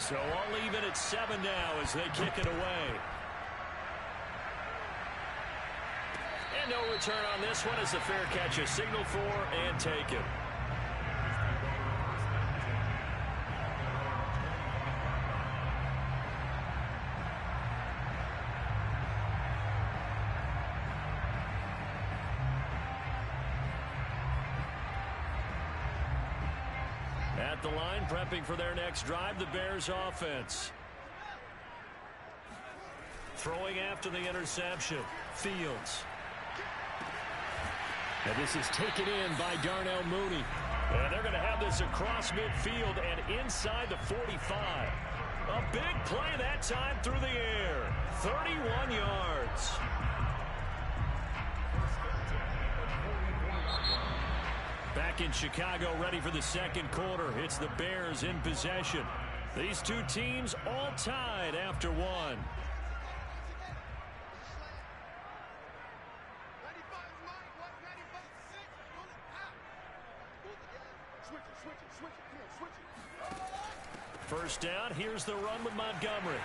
So I'll leave it at 7 now as they kick it away. And no return on this one as the fair catch is signaled for and taken. At the line, prepping for their next drive, the Bears offense. Throwing after the interception, Fields. And this is taken in by Darnell Mooney. And they're going to have this across midfield and inside the 45. A big play that time through the air. 31 yards. Back in Chicago, ready for the second quarter. It's the Bears in possession. These two teams all tied after one. First down, here's the run with Montgomery.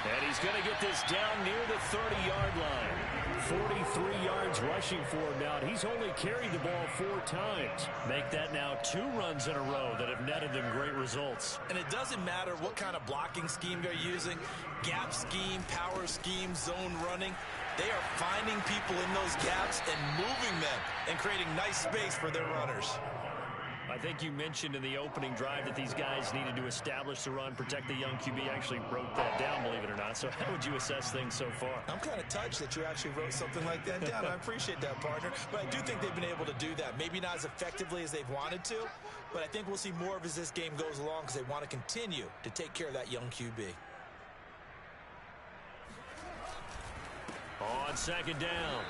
And he's going to get this down near the 30-yard line. 43 yards rushing for him now, and he's only carried the ball 4 times. Make that now 2 runs in a row that have netted them great results. And it doesn't matter what kind of blocking scheme they're using, gap scheme, power scheme, zone running. They are finding people in those gaps and moving them and creating nice space for their runners. I think you mentioned in the opening drive that these guys needed to establish the run, protect the young QB. I actually wrote that down, believe it or not. So how would you assess things so far? I'm kind of touched that you actually wrote something like that down. I appreciate that, partner. But I do think they've been able to do that. Maybe not as effectively as they've wanted to, but I think we'll see more of as this game goes along because they want to continue to take care of that young QB. On second down,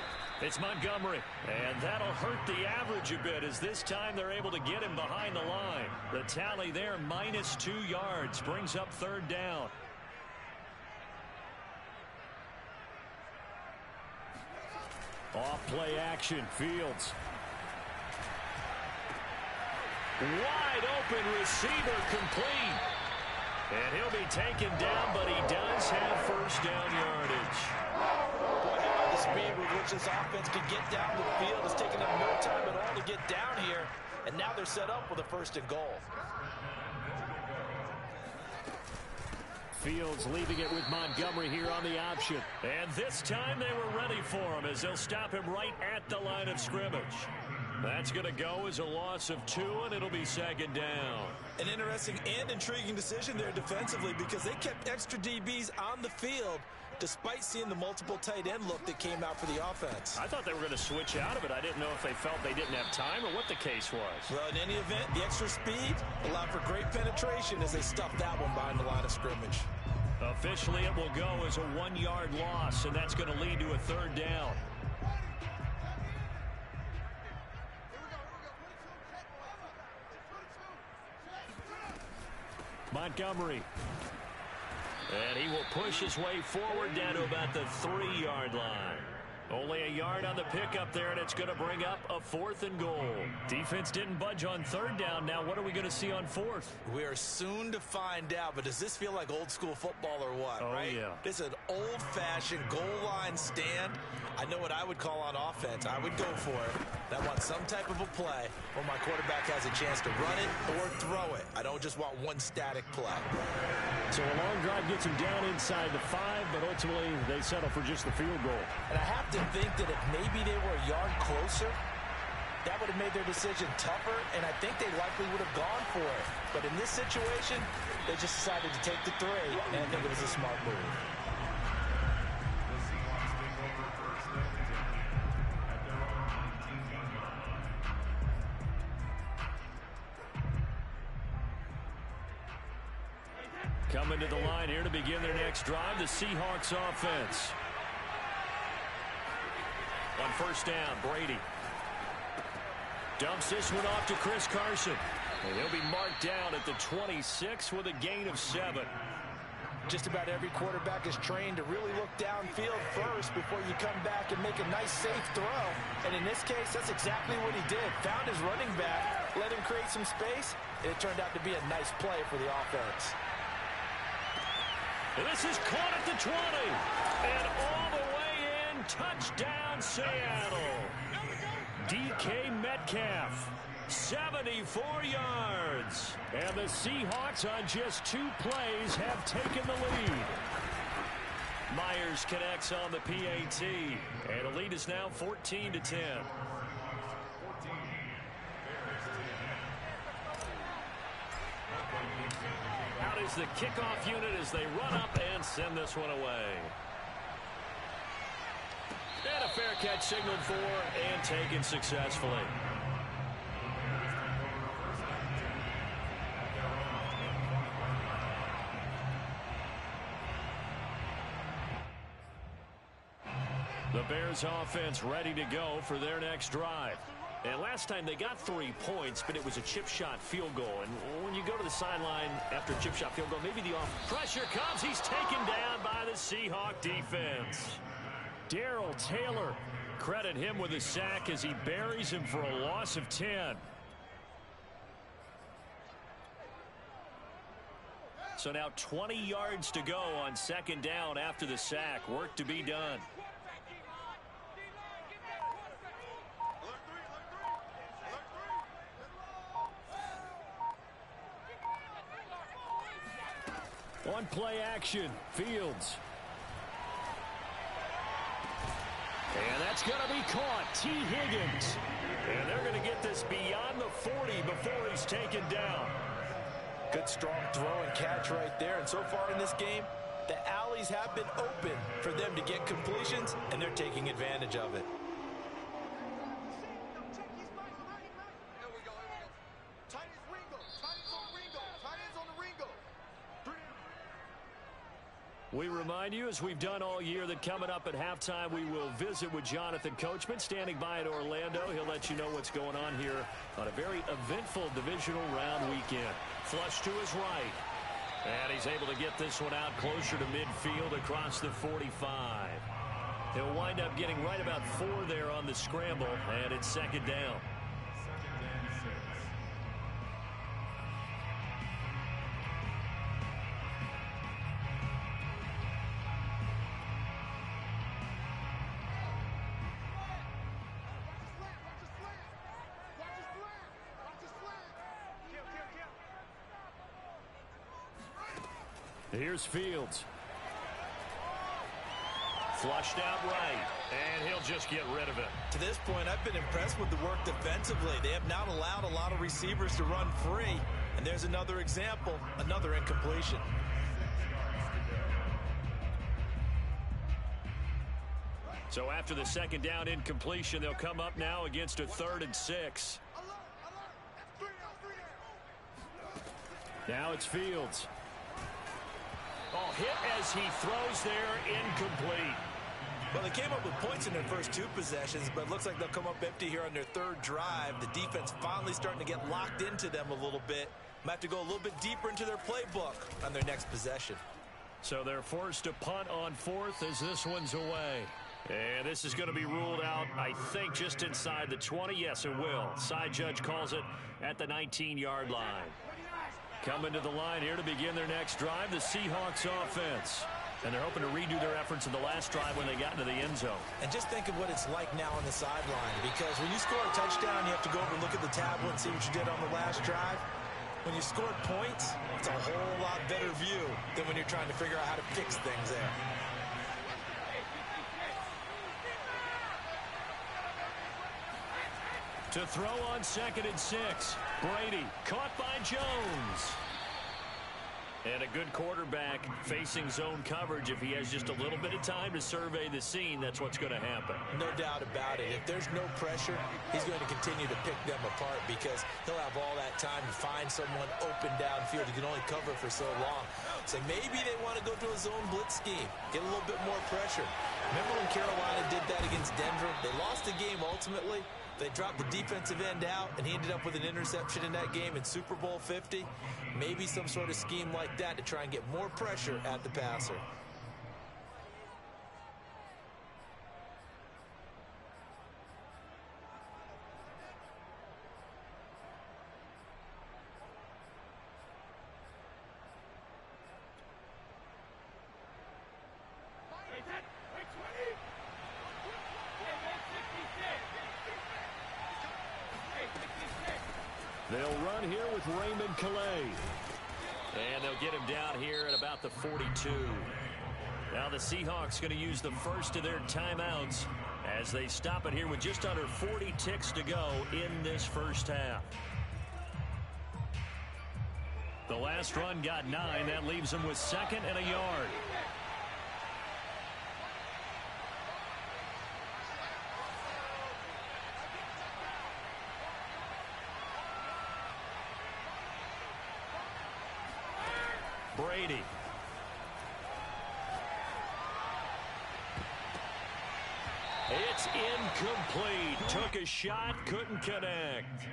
it's Montgomery, and that'll hurt the average a bit as this time they're able to get him behind the line. The tally there, minus 2 yards, brings up third down. Off play action, Fields. Wide open receiver complete. And he'll be taken down, but he does have first down yardage. The speed with which this offense can get down the field has taken them no time at all to get down here, and now they're set up with a first and goal. Fields leaving it with Montgomery here on the option. And this time they were ready for him as they'll stop him right at the line of scrimmage. That's going to go as a loss of 2, and it'll be second down. An interesting and intriguing decision there defensively because they kept extra DBs on the field despite seeing the multiple tight end look that came out for the offense. I thought they were going to switch out of it. I didn't know if they felt they didn't have time or what the case was. Well, in any event, the extra speed allowed for great penetration as they stuffed that one behind the line of scrimmage. Officially, it will go as a 1-yard loss, and that's going to lead to a third down. Montgomery. And he will push his way forward down to about the 3-yard line. Only a yard on the pickup there, and it's going to bring up a 4th and goal. Defense didn't budge on third down. Now what are we going to see on 4th? We are soon to find out, but does this feel like old school football or what, right? Yeah. This is an old-fashioned goal line stand. I know what I would call on offense. I would go for it. I want some type of a play where my quarterback has a chance to run it or throw it. I don't just want one static play. So a long drive gets him down inside the 5, but ultimately they settle for just the field goal. And I have to think that if maybe they were a yard closer, that would have made their decision tougher, and I think they likely would have gone for it. But in this situation, they just decided to take the 3, and I think it was a smart move. Coming to the line here to begin their next drive, the Seahawks offense. On first down, Brady dumps this one off to Chris Carson. And he'll be marked down at the 26 with a gain of 7. Just about every quarterback is trained to really look downfield first before you come back and make a nice, safe throw. And in this case, that's exactly what he did. Found his running back let him create some space, and it turned out to be a nice play for the offense. And this is caught at the 20. And all the way in, touchdown Seattle. DK Metcalf, 74 yards. And the Seahawks on just 2 plays have taken the lead. Myers connects on the PAT. And the lead is now 14-10. Out is the kickoff unit as they run up and send this one away. And a fair catch signaled for and taken successfully. The Bears offense ready to go for their next drive. And last time they got 3 points, but it was a chip shot field goal. And when you go to the sideline after a chip shot field goal, maybe the pressure comes. He's taken down by the Seahawk defense. Darrell Taylor, credit him with a sack as he buries him for a loss of 10. So now 20 yards to go on second down after the sack. Work to be done. On play action, Fields. And that's going to be caught. T. Higgins. And they're going to get this beyond the 40 before he's taken down. Good strong throw and catch right there. And so far in this game, the alleys have been open for them to get completions, and they're taking advantage of it. We remind you, as we've done all year, that coming up at halftime, we will visit with Jonathan Coachman, standing by in Orlando. He'll let you know what's going on here on a very eventful divisional round weekend. Flush to his right. And he's able to get this one out closer to midfield across the 45. He'll wind up getting right about 4 there on the scramble, and it's second down. Here's Fields. Flushed out right, and he'll just get rid of it. To this point, I've been impressed with the work defensively. They have not allowed a lot of receivers to run free. And there's another example, another incompletion. So after the second down incompletion, they'll come up now against a 3rd and 6. Now it's Fields. Oh, hit as he throws there, incomplete. Well, they came up with points in their first 2 possessions, but it looks like they'll come up empty here on their 3rd drive. The defense finally starting to get locked into them a little bit. Might have to go a little bit deeper into their playbook on their next possession. So they're forced to punt on 4th as this one's away. And this is going to be ruled out, I think, just inside the 20. Yes, it will. Side judge calls it at the 19-yard line. Coming to the line here to begin their next drive, the Seahawks offense. And they're hoping to redo their efforts in the last drive when they got into the end zone. And just think of what it's like now on the sideline, because when you score a touchdown, you have to go over and look at the tablet and see what you did on the last drive. When you scored points, it's a whole lot better view than when you're trying to figure out how to fix things there. To throw on 2nd and 6. Brady caught by Jones. And a good quarterback facing zone coverage. If he has just a little bit of time to survey the scene, that's what's going to happen. No doubt about it. If there's no pressure, he's going to continue to pick them apart because he'll have all that time to find someone open downfield. He can only cover for so long. So maybe they want to go to a zone blitz scheme, get a little bit more pressure. Remember when Carolina did that against Denver? They lost the game ultimately. They dropped the defensive end out, and he ended up with an interception in that game in Super Bowl 50. Maybe some sort of scheme like that to try and get more pressure at the passer. They'll run here with Raymond Calais. And they'll get him down here at about the 42. Now the Seahawks going to use the first of their timeouts as they stop it here with just under 40 ticks to go in this first half. The last run got 9. That leaves them with 2nd and a yard. Brady. It's incomplete. Took a shot, couldn't connect.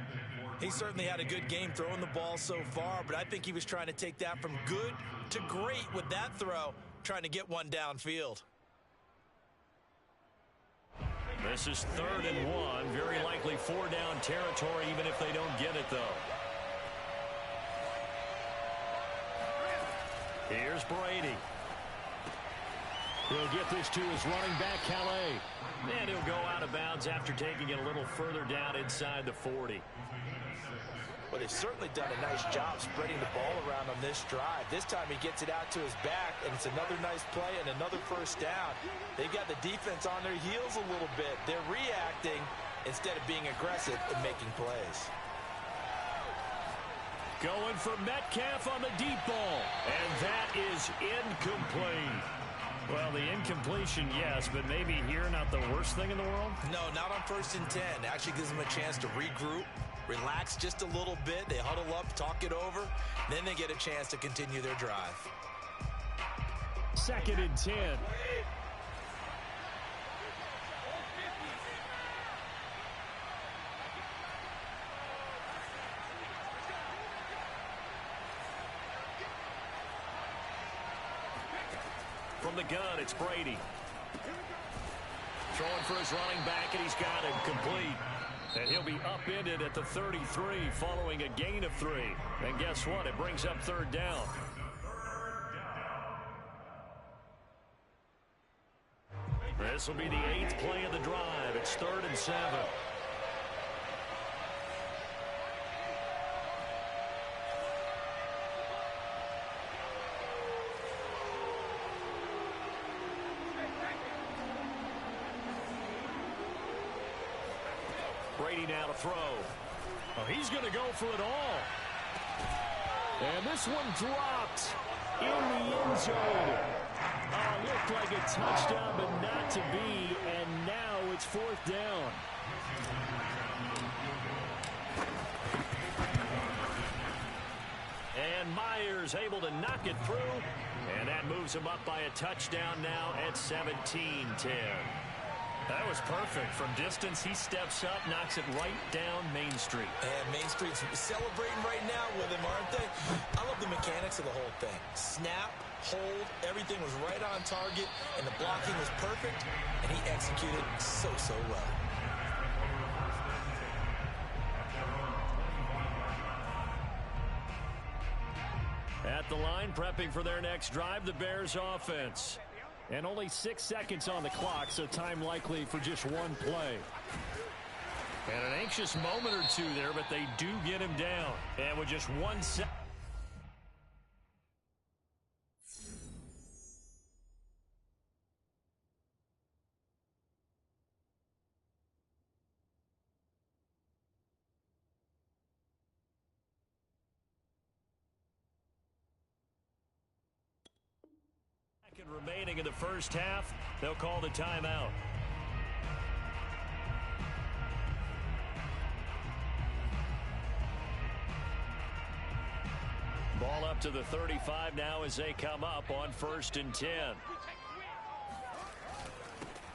He certainly had a good game throwing the ball so far, but I think he was trying to take that from good to great with that throw, trying to get one downfield. This is 3rd and 1. Very likely 4-down territory, even if they don't get it, though. Here's Brady. He'll get this to his running back, Calais. And he'll go out of bounds after taking it a little further down inside the 40. Well, they've certainly done a nice job spreading the ball around on this drive. This time he gets it out to his back, and it's another nice play and another first down. They've got the defense on their heels a little bit. They're reacting instead of being aggressive and making plays. Going for Metcalf on the deep ball. And that is incomplete. Well, the incompletion, yes, but maybe here not the worst thing in the world? No, not on 1st and 10. Actually gives them a chance to regroup, relax just a little bit. They huddle up, talk it over. Then they get a chance to continue their drive. 2nd and 10. From the gun, it's Brady. Throwing for his running back, and he's got him complete. And he'll be upended at the 33 following a gain of 3. And guess what? It brings up 3rd down. This will be the 8th play of the drive. It's 3rd and 7. Brady now to throw. Oh, he's going to go for it all. And this one dropped in the end zone. Looked like a touchdown, but not to be. And now it's 4th down. And Myers able to knock it through. And that moves him up by a touchdown now at 17-10. That was perfect. From distance, he steps up, knocks it right down Main Street. And Main Street's celebrating right now with him, aren't they? I love the mechanics of the whole thing. Snap, hold, everything was right on target, and the blocking was perfect, and he executed so well. At the line, prepping for their next drive, the Bears offense. And only 6 seconds on the clock, so time likely for just one play. And an anxious moment or two there, but they do get him down. And with just 1 second. Remaining in the first half, they'll call the timeout. Ball up to the 35 now as they come up on 1st and 10.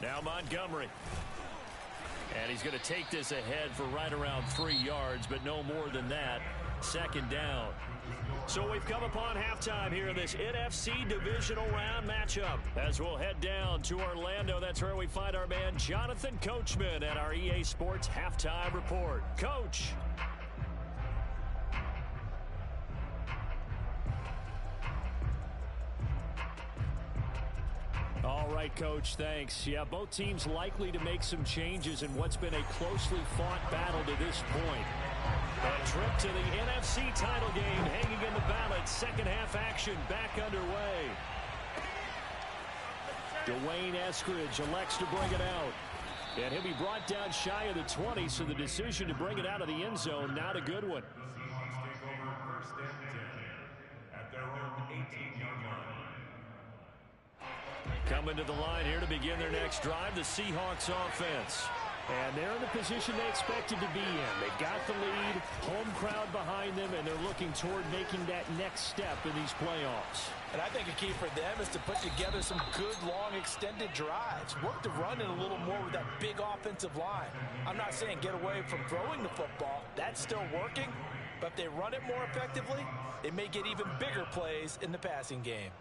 Now Montgomery. And he's going to take this ahead for right around 3 yards, but no more than that. 2nd down. So we've come upon halftime here in this NFC divisional round matchup. As we'll head down to Orlando, that's where we find our man Jonathan Coachman at our EA Sports Halftime Report. Coach. All right, Coach, thanks. Yeah, both teams likely to make some changes in what's been a closely fought battle to this point. A trip to the NFC title game hanging in the balance. Second half action back underway. Dwayne Eskridge elects to bring it out. And he'll be brought down shy of the 20, so the decision to bring it out of the end zone, not a good one. Seahawks take over first and 10 at their own 18-yard line. Coming to the line here to begin their next drive, the Seahawks offense. And they're in the position they expected to be in. They've got the lead, home crowd behind them, and they're looking toward making that next step in these playoffs. And I think a key for them is to put together some good, long, extended drives. Work the run in a little more with that big offensive line. I'm not saying get away from throwing the football. That's still working. But if they run it more effectively, it may get even bigger plays in the passing game.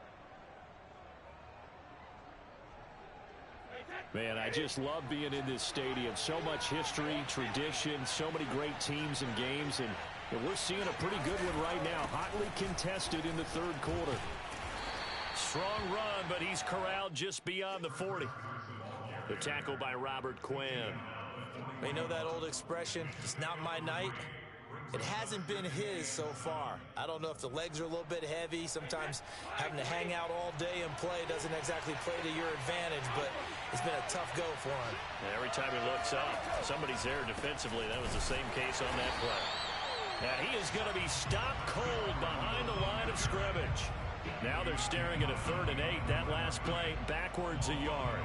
Man, I just love being in this stadium. So much history, tradition, so many great teams and games. And we're seeing a pretty good one right now. Hotly contested in the third quarter. Strong run, but he's corralled just beyond the 40. The tackle by Robert Quinn. You know that old expression, it's not my night? It hasn't been his so far. I don't know if the legs are a little bit heavy. Sometimes having to hang out all day and play doesn't exactly play to your advantage, but it's been a tough go for him. Every time he looks up, somebody's there defensively. That was the same case on that play. And he is going to be stopped cold behind the line of scrimmage. Now they're staring at a 3rd and 8. That last play backwards a yard.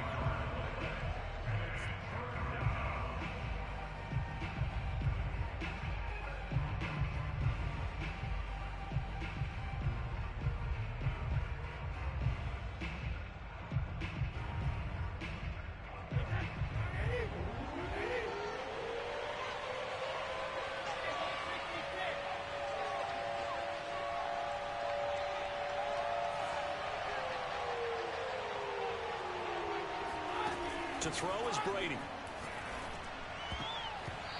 To throw is Brady.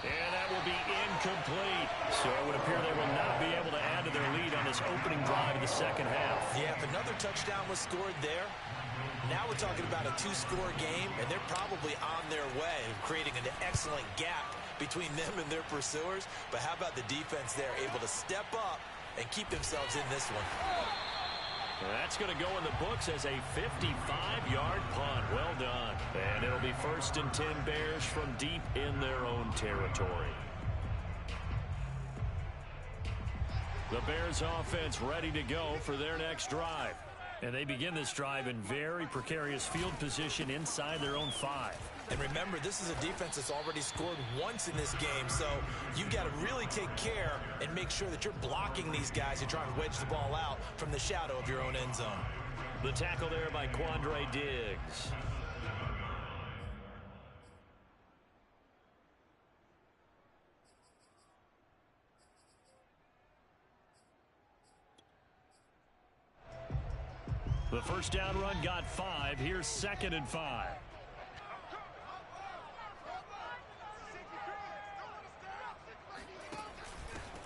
And that will be incomplete. So it would appear they will not be able to add to their lead on this opening drive of the second half. Yeah, if another touchdown was scored there, now we're talking about a 2-score game, and they're probably on their way, creating an excellent gap between them and their pursuers. But how about the defense there, able to step up and keep themselves in this one? That's going to go in the books as a 55-yard punt. Well done. And it'll be 1st and 10 Bears from deep in their own territory. The Bears offense ready to go for their next drive. And they begin this drive in very precarious field position inside their own 5. And remember, this is a defense that's already scored once in this game, so you've got to really take care and make sure that you're blocking these guys who try and wedge the ball out from the shadow of your own end zone. The tackle there by Quandre Diggs. The first down run got 5. Here's 2nd and 5.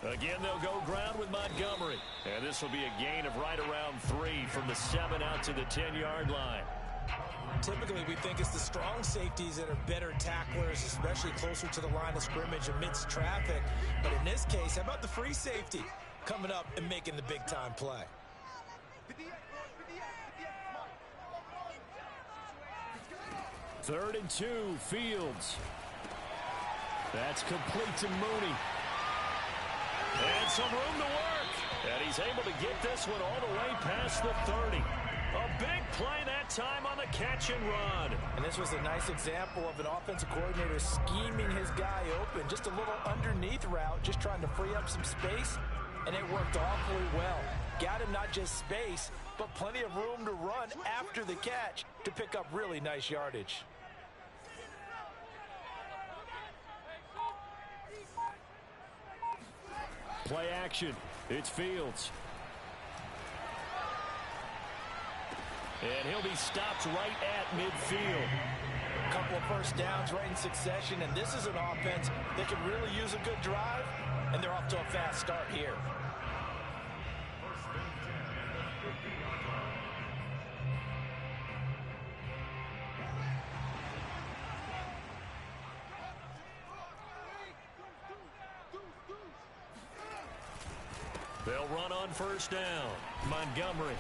Again, they'll go ground with Montgomery. And this will be a gain of right around 3 from the 7 out to the 10-yard line. Typically, we think it's the strong safeties that are better tacklers, especially closer to the line of scrimmage amidst traffic. But in this case, how about the free safety coming up and making the big-time play? Third and 2, Fields. That's complete to Mooney. And some room to work. And he's able to get this one all the way past the 30. A big play that time on the catch and run. And this was a nice example of an offensive coordinator scheming his guy open. Just a little underneath route, just trying to free up some space. And it worked awfully well. Got him not just space, but plenty of room to run after the catch to pick up really nice yardage. Play action. It's Fields. And he'll be stopped right at midfield. A couple of first downs right in succession, and this is an offense that can really use a good drive, and they're off to a fast start here. They'll run on first down. Montgomery.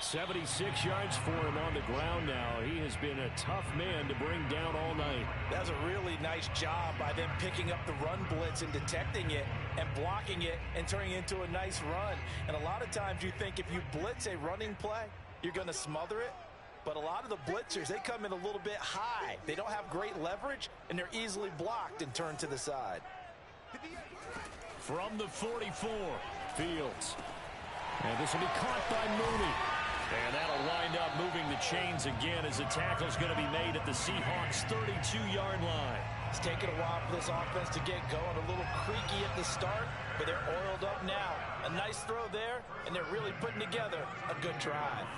76 yards for him on the ground now. He has been a tough man to bring down all night. That's a really nice job by them picking up the run blitz and detecting it and blocking it and turning it into a nice run. And a lot of times you think if you blitz a running play, you're going to smother it. But a lot of the blitzers, they come in a little bit high. They don't have great leverage, and they're easily blocked and turned to the side. From the 44, Fields. And this will be caught by Mooney. And that'll wind up moving the chains again as the tackle's going to be made at the Seahawks' 32-yard line. It's taken a while for this offense to get going. A little creaky at the start, but they're oiled up now. A nice throw there, and they're really putting together a good drive.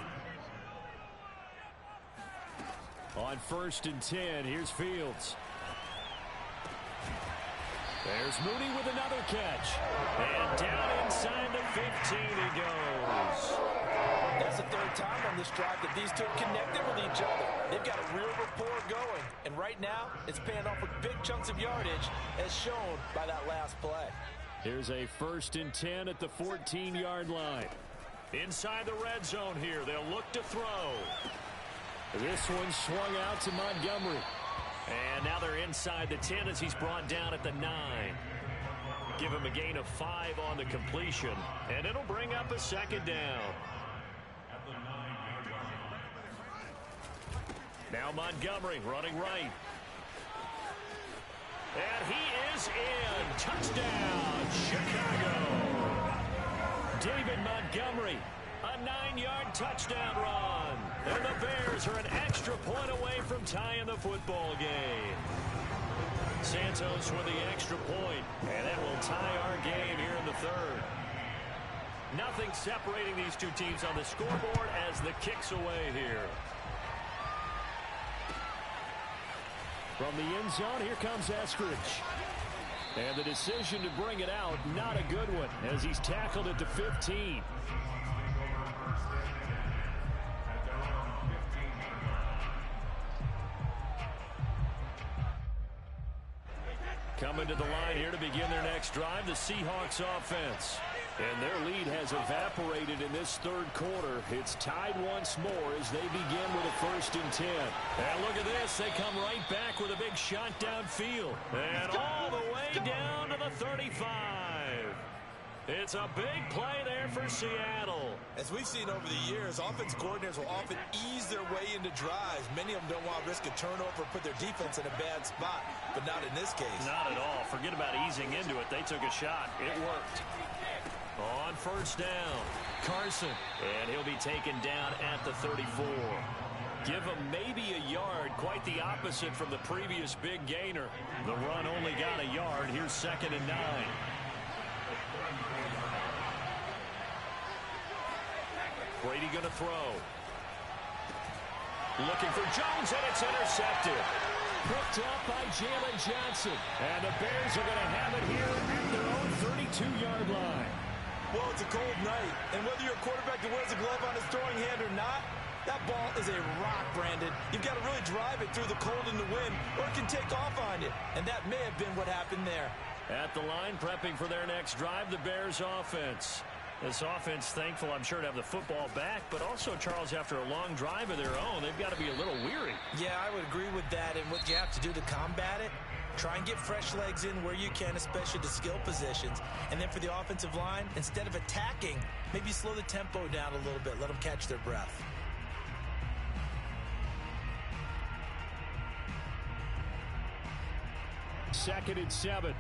On 1st and 10, here's Fields. There's Mooney with another catch. And down inside the 15 he goes. That's the third time on this drive that these two have connected with each other. They've got a real rapport going. And right now, it's paying off with big chunks of yardage, as shown by that last play. Here's a 1st and 10 at the 14-yard line. Inside the red zone here, they'll look to throw. This one swung out to Montgomery. And now they're inside the 10 as he's brought down at the 9. Give him a gain of 5 on the completion. And it'll bring up a 2nd down. Now Montgomery running right. And he is in. Touchdown, Chicago. David Montgomery. A 9-yard touchdown run. And the Bears are an extra point away from tying the football game. Santos with the extra point, and that will tie our game here in the 3rd. Nothing separating these two teams on the scoreboard as the kick's away here. From the end zone, here comes Eskridge. And the decision to bring it out, not a good one, as he's tackled at the 15. Coming to the line here to begin their next drive, the Seahawks offense. And their lead has evaporated in this 3rd quarter. It's tied once more as they begin with a 1st and 10. And look at this. They come right back with a big shot downfield. And all the way down to the 35. It's a big play there for Seattle. As we've seen over the years, offense coordinators will often ease their way into drives. Many of them don't want to risk a turnover or put their defense in a bad spot, but not in this case. Not at all. Forget about easing into it. They took a shot. It worked. On 1st down, Carson. And he'll be taken down at the 34. Give him maybe a yard. Quite the opposite from the previous big gainer. The run only got a yard. Here's 2nd and 9. Brady going to throw. Looking for Jones, and it's intercepted. Picked up by Jalen Johnson. And the Bears are going to have it here at their own 32-yard line. Well, it's a cold night, and whether you're a quarterback that wears a glove on his throwing hand or not, that ball is a rock, Brandon. You've got to really drive it through the cold and the wind, or it can take off on you. And that may have been what happened there. At the line, prepping for their next drive, the Bears offense. This offense, thankful, I'm sure, to have the football back, but also, Charles, after a long drive of their own, they've got to be a little weary. Yeah, I would agree with that, and what you have to do to combat it, try and get fresh legs in where you can, especially the skill positions. And then for the offensive line, instead of attacking, maybe slow the tempo down a little bit, let them catch their breath. Second and 7.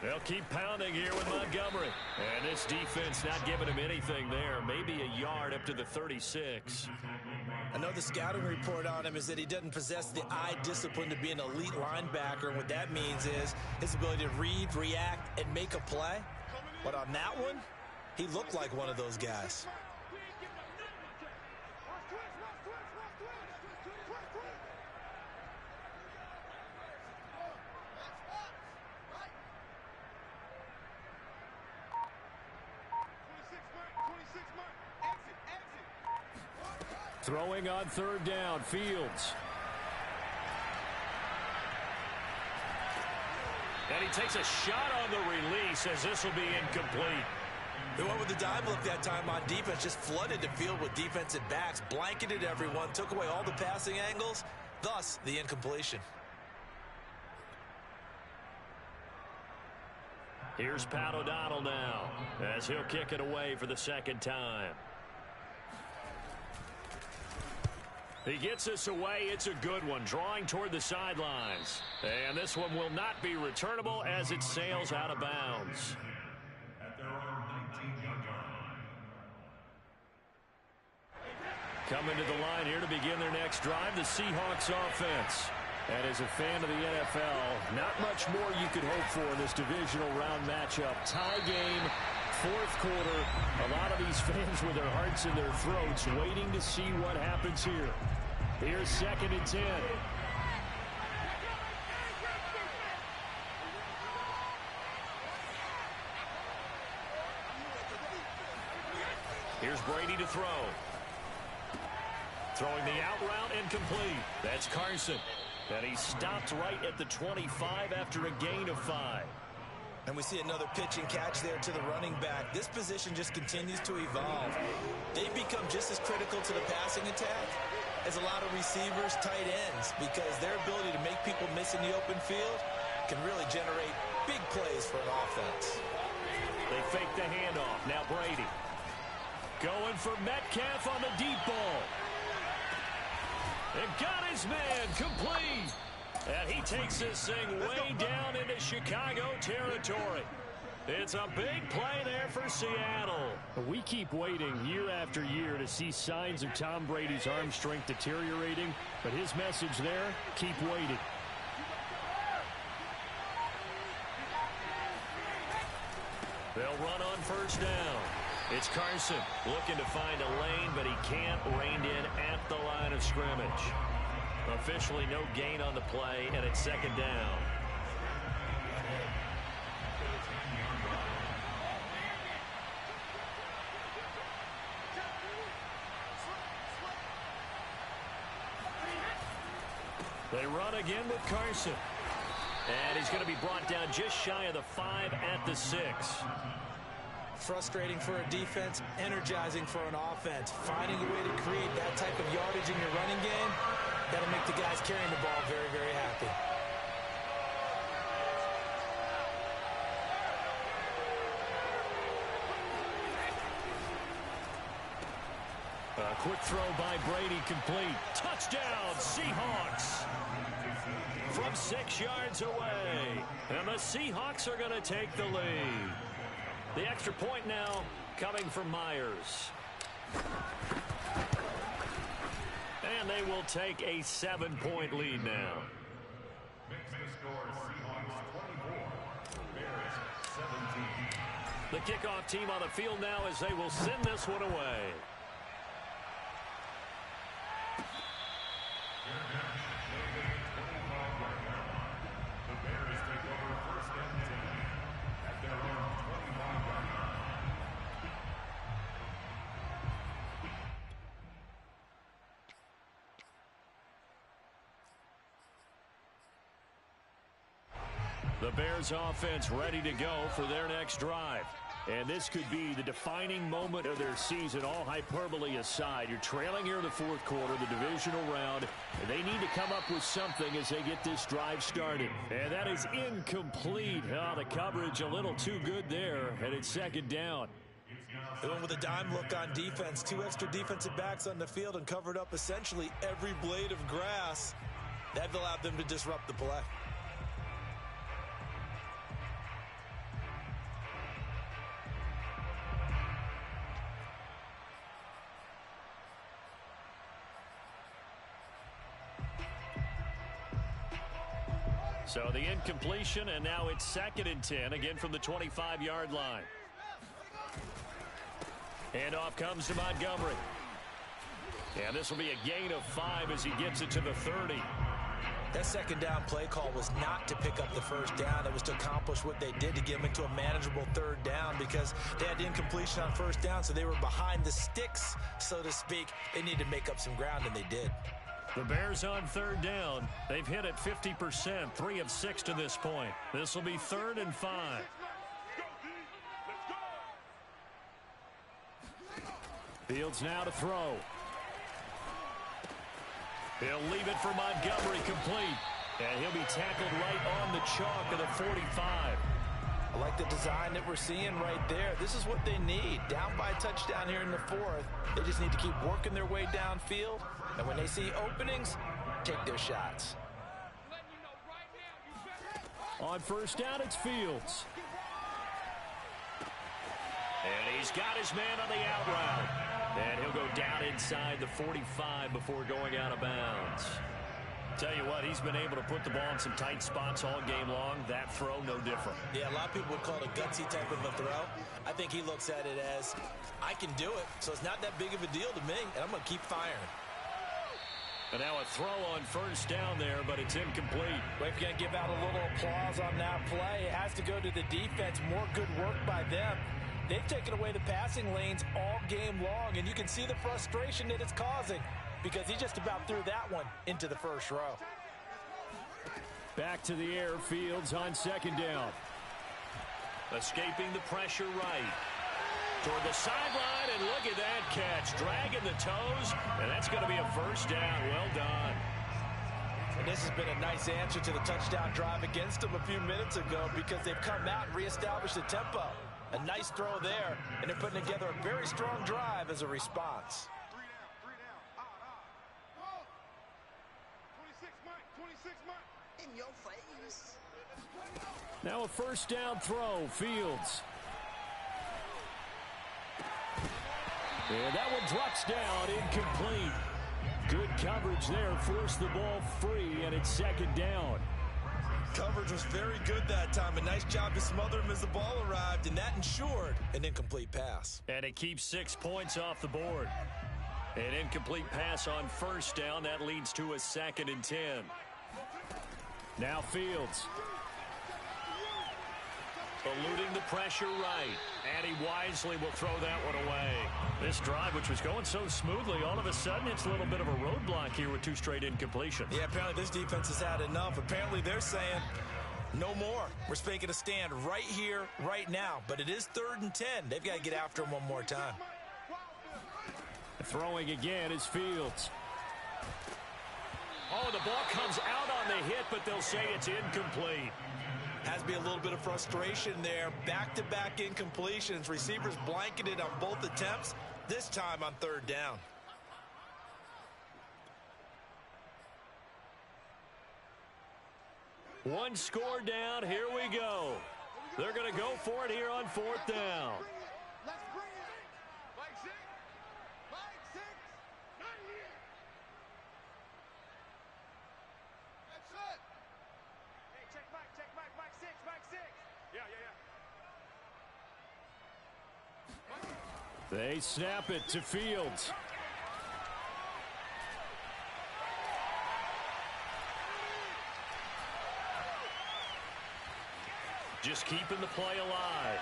They'll keep pounding here with Montgomery. And this defense not giving him anything there. Maybe a yard up to the 36. I know the scouting report on him is that he doesn't possess the eye discipline to be an elite linebacker. And what that means is his ability to read, react, and make a play. But on that one, he looked like one of those guys. Throwing on third down, Fields. And he takes a shot on the release as this will be incomplete. They went with the dime look that time on defense, just flooded the field with defensive backs, blanketed everyone, took away all the passing angles, thus the incompletion. Here's Pat O'Donnell now as he'll kick it away for the second time. He gets this away. It's a good one, drawing toward the sidelines. And this one will not be returnable as it sails out of bounds. At their own 19-yard line. Coming to the line here to begin their next drive, the Seahawks offense. And as a fan of the NFL, not much more you could hope for in this divisional round matchup. Tie game, fourth quarter. A lot of these fans with their hearts in their throats waiting to see what happens here. Here's 2nd and 10. Here's Brady to throw. Throwing the out route incomplete. That's Carson. And he stopped right at the 25 after a gain of 5. And we see another pitch and catch there to the running back. This position just continues to evolve. They've become just as critical to the passing attack as a lot of receivers, tight ends, because their ability to make people miss in the open field can really generate big plays for an offense. They fake the handoff. Now Brady. Going for Metcalf on the deep ball. And got his man complete. And he takes this thing way down into Chicago territory. It's a big play there for Seattle. We keep waiting year after year to see signs of Tom Brady's arm strength deteriorating. But his message there, keep waiting. They'll run on first down. It's Carson looking to find a lane, but he can't. Reined in at the line of scrimmage. Officially no gain on the play, and it's 2nd down. They run again with Carson. And he's going to be brought down just shy of the 5 at the 6. Frustrating for a defense, energizing for an offense. Finding a way to create that type of yardage in your running game, that'll make the guys carrying the ball very, very happy. A quick throw by Brady complete. Touchdown, Seahawks. From 6 yards away. And the Seahawks are going to take the lead. The extra point now coming from Myers. And they will take a 7-point lead now. Makes the score Seahawks 24, Bears 17. The kickoff team on the field now as they will send this one away. The Bears take over 1st and 10 at their own 25-yard line. The Bears offense ready to go for their next drive. And this could be the defining moment of their season, all hyperbole aside. You're trailing here in the fourth quarter, the divisional round. And they need to come up with something as they get this drive started. And that is incomplete. Oh, the coverage a little too good there, and it's 2nd down. They went with a dime look on defense. 2 extra defensive backs on the field and covered up essentially every blade of grass. That allowed them to disrupt the play. So the incompletion, and now it's 2nd and 10, again from the 25-yard line. Handoff comes to Montgomery. And this will be a gain of 5 as he gets it to the 30. That second down play call was not to pick up the first down. It was to accomplish what they did to get them into a manageable third down because they had incompletion on first down, so they were behind the sticks, so to speak. They needed to make up some ground, and they did. The Bears on third down. They've hit it 50%, 3 of 6 to this point. This will be 3rd and 5. Fields now to throw. He'll leave it for Montgomery complete. And he'll be tackled right on the chalk of the 45. I like the design that we're seeing right there. This is what they need. Down by a touchdown here in the 4th. They just need to keep working their way downfield. And when they see openings, take their shots. On first down, it's Fields. And he's got his man on the out route. And he'll go down inside the 45 before going out of bounds. Tell you what, he's been able to put the ball in some tight spots all game long. That throw, no different. Yeah, a lot of people would call it a gutsy type of a throw. I think he looks at it as, I can do it, so it's not that big of a deal to me, and I'm going to keep firing. And now a throw on first down there, but it's incomplete. Well, if you're going to give out a little applause on that play, it has to go to the defense. More good work by them. They've taken away the passing lanes all game long, and you can see the frustration that it's causing because he just about threw that one into the first row. Back to the air, Fields on second down. Escaping the pressure right. Toward the sideline, and look at that catch. Dragging the toes, and that's going to be a first down. Well done. And this has been a nice answer to the touchdown drive against them a few minutes ago because they've come out and reestablished the tempo. A nice throw there, and they're putting together a very strong drive as a response. 26 in your face. Now a first down throw, Fields. And that one drops down, incomplete. Good coverage there, forced the ball free, and it's second down. Coverage was very good that time. A nice job to smother him as the ball arrived, and that ensured an incomplete pass. And it keeps 6 points off the board. An incomplete pass on first down. That leads to a 2nd and 10. Now Fields. Eluding the pressure right. And he wisely will throw that one away. This drive, which was going so smoothly, all of a sudden it's a little bit of a roadblock here with 2 straight incompletions. Yeah, apparently this defense has had enough. Apparently they're saying, no more. We're making a stand right here, right now. But it is 3rd and 10. They've got to get after him one more time. Throwing again is Fields. Oh, the ball comes out on the hit, but they'll say it's incomplete. Has to be a little bit of frustration there. Back-to-back incompletions. Receivers blanketed on both attempts, this time on 3rd down. One score down. Here we go. They're going to go for it here on 4th down. Let's bring it. Mike 6. Mike 6. Not here. That's it. Hey, check Mike. Mike 6. Mike 6. Yeah. They snap it to Fields. Just keeping the play alive.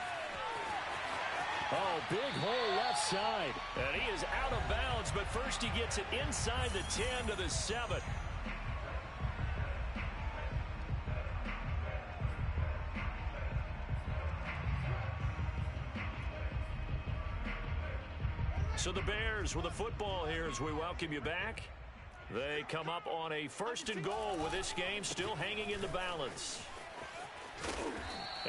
Oh, big hole left side. And he is out of bounds, but first he gets it inside the 10 to the 7. So the Bears with a football here as we welcome you back. They come up on a 1st and goal with this game still hanging in the balance.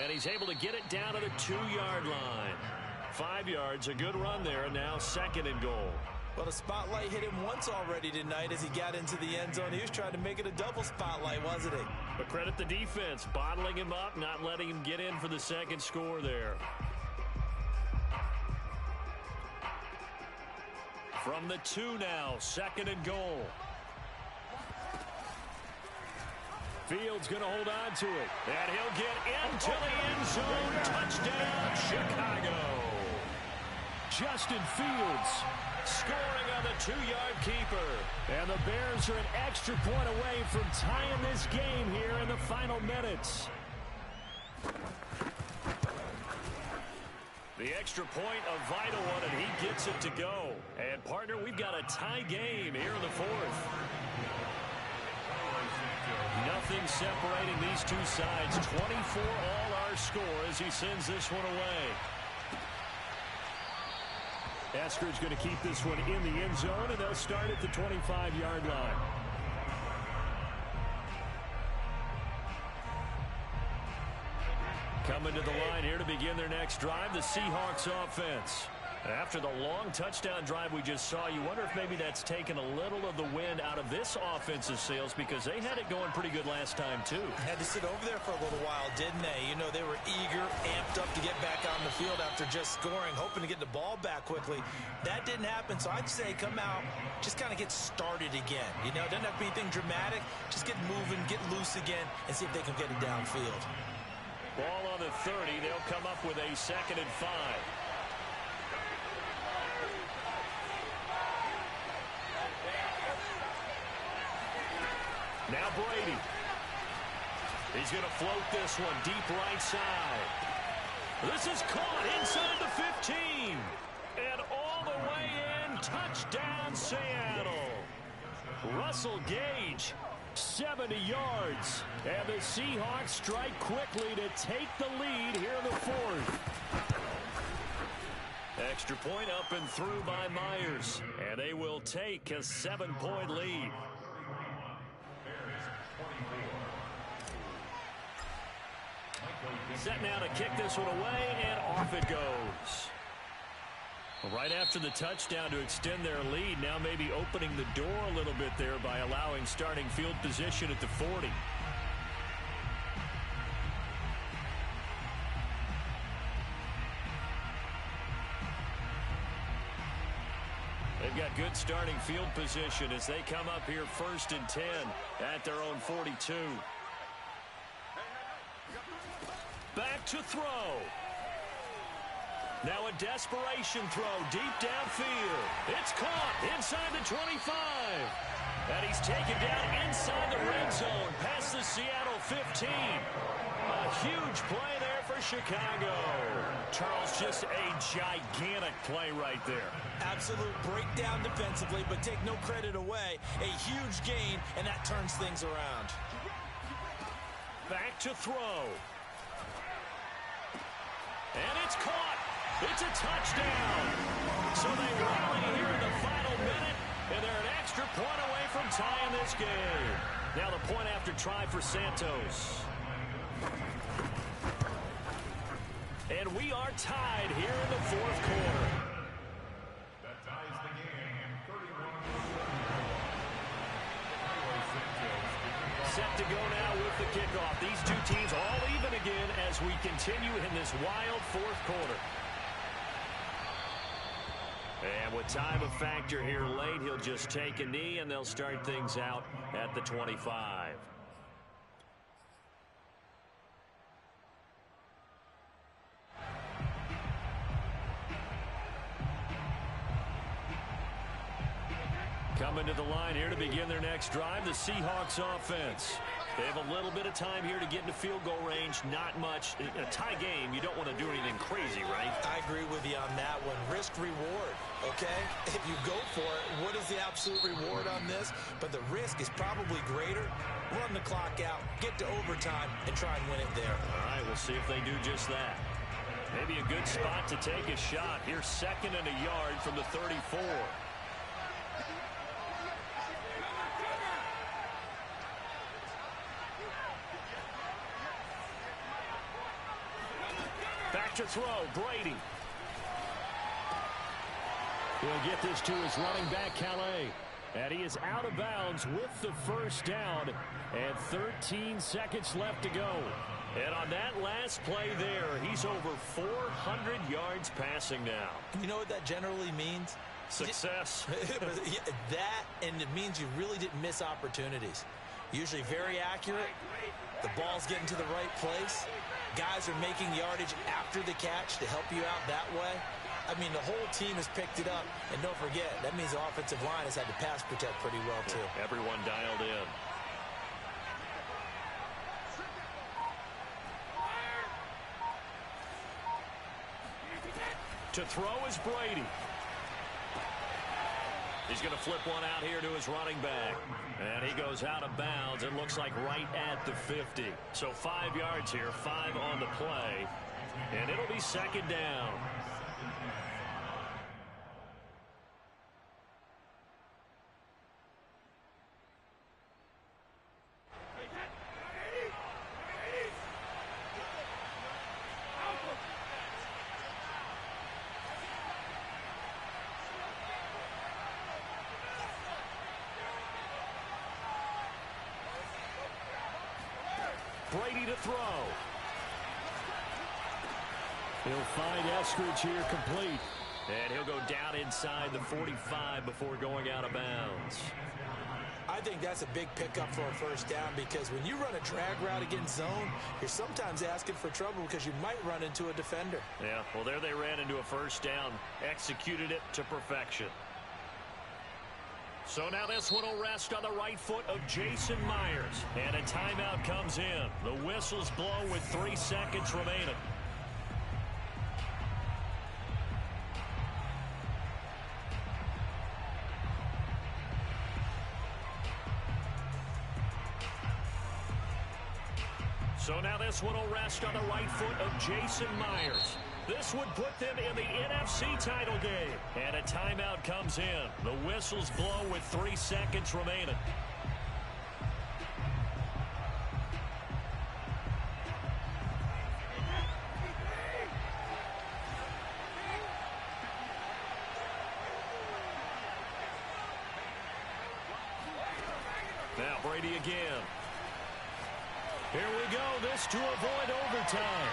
And he's able to get it down to the 2-yard line. 5 yards, a good run there, and now 2nd and goal. Well, the spotlight hit him once already tonight as he got into the end zone. He was trying to make it a double spotlight, wasn't he? But credit the defense, bottling him up, not letting him get in for the 2nd score there. From the 2 now, 2nd and goal. Fields going to hold on to it. And he'll get into the end zone. Touchdown, Chicago. Justin Fields. Scoring on the 2-yard keeper. And the Bears are an extra point away from tying this game here in the final minutes. The extra point, a vital one, and he gets it to go. And, partner, we've got a tie game here in the fourth. Nothing separating these two sides. 24 all our score as he sends this one away. Eskridge going to keep this one in the end zone, and they'll start at the 25-yard line. Coming to the line here to begin their next drive, the Seahawks offense. After the long touchdown drive we just saw, you wonder if maybe that's taken a little of the wind out of this offensive sails, because they had it going pretty good last time, too. Had to sit over there for a little while, didn't they? You know, they were eager, amped up to get back on the field after just scoring, hoping to get the ball back quickly. That didn't happen, so I'd say come out, just kind of get started again. You know, it doesn't have to be anything dramatic. Just get moving, get loose again, and see if they can get it downfield. Ball on the 30. They'll come up with a 2nd and 5. Now Brady. He's going to float this one deep right side. This is caught inside the 15. And all the way in. Touchdown, Seattle. Russell Gage, 70 yards. And the Seahawks strike quickly to take the lead here in the fourth. Extra point up and through by Myers. And they will take a 7-point lead. Set now to kick this one away, and off it goes. Right after the touchdown to extend their lead, now maybe opening the door a little bit there by allowing starting field position at the 40. They've got good starting field position as they come up here 1st and 10 at their own 42. Back to throw. Now a desperation throw deep downfield. It's caught inside the 25. And he's taken down inside the red zone past the Seattle 15. A huge play there for Chicago. Charles, just a gigantic play right there. Absolute breakdown defensively, but take no credit away. A huge gain, and that turns things around. Back to throw. And it's caught. It's a touchdown. So they rally here in the final minute, and they're an extra point away from tying this game. Now the point after try for Santos. And we are tied here in the fourth quarter. That ties the game. 31. Set to go now with the kickoff. These two teams all even again as we continue in this wild fourth quarter. And with time a factor here late, he'll just take a knee and they'll start things out at the 25. Coming to the line here to begin their next drive, the Seahawks offense. They have a little bit of time here to get into field goal range. Not much. In a tie game, you don't want to do anything crazy, right? I agree with you on that one. Risk reward, okay? If you go for it, what is the absolute reward on this? But the risk is probably greater. Run the clock out, get to overtime, and try and win it there. All right, we'll see if they do just that. Maybe a good spot to take a shot. Here's 2nd and a yard from the 34. Back to throw, Brady. He'll get this to his running back, Calais. And he is out of bounds with the first down. And 13 seconds left to go. And on that last play there, he's over 400 yards passing now. You know what that generally means? Success. That, and it means you really didn't miss opportunities. Usually very accurate. The ball's getting to the right place. Guys are making yardage after the catch to help you out that way. I mean, the whole team has picked it up. And don't forget, that means the offensive line has had to pass protect pretty well, too. Yeah, everyone dialed in. To throw is Brady. He's going to flip one out here to his running back. And he goes out of bounds. It looks like right at the 50. So 5 yards here, 5 on the play. And it'll be second down. Brady to throw. He'll find Eskridge here complete. And he'll go down inside the 45 before going out of bounds. I think that's a big pickup for a first down because when you run a drag route against zone, you're sometimes asking for trouble because you might run into a defender. Yeah, well, there they ran into a first down, executed it to perfection. So now this one will rest on the right foot of Jason Myers. And a timeout comes in. The whistles blow with 3 seconds remaining. So now this one will rest on the right foot of Jason Myers. This would put them in the NFC title game. And a timeout comes in. The whistles blow with 3 seconds remaining. Now Brady again. Here we go. This to avoid overtime.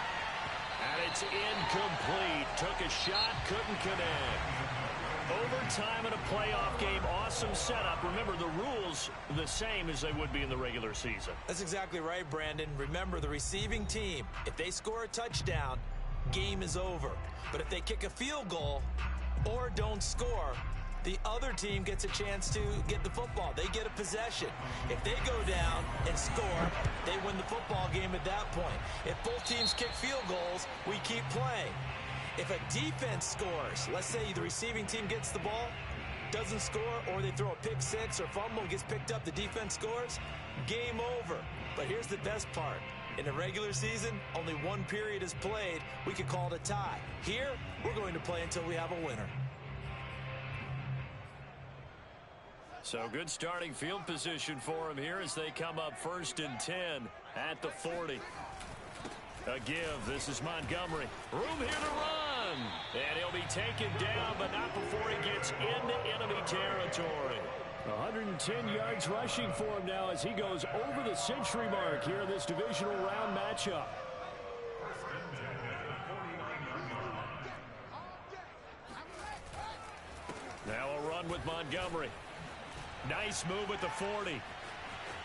And it's incomplete. Took a shot, couldn't connect. Overtime in a playoff game. Awesome setup. Remember, the rules the same as they would be in the regular season. That's exactly right, Brandon. Remember, the receiving team, if they score a touchdown, game is over. But if they kick a field goal or don't score, the other team gets a chance to get the football. They get a possession. If they go down and score, they win the football game at that point. If both teams kick field goals, we keep playing. If a defense scores, let's say the receiving team gets the ball, doesn't score, or they throw a pick six or fumble, gets picked up, the defense scores, game over. But here's the best part. In the regular season, only one period is played. We could call it a tie. Here, we're going to play until we have a winner. So good starting field position for him here as they come up 1st and 10 at the 40. A give. This is Montgomery. Room here to run. And he'll be taken down, but not before he gets into enemy territory. 110 yards rushing for him now as he goes over the century mark here in this divisional round matchup. Now a run with Montgomery. Nice move at the 40.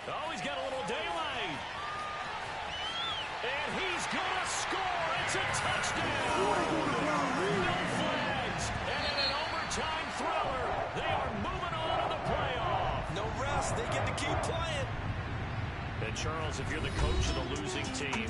Oh, he's got a little daylight. And he's going to score. It's a touchdown. No flags. And in an overtime thriller, they are moving on to the playoff. No rest. They get to keep playing. And, Charles, if you're the coach of the losing team,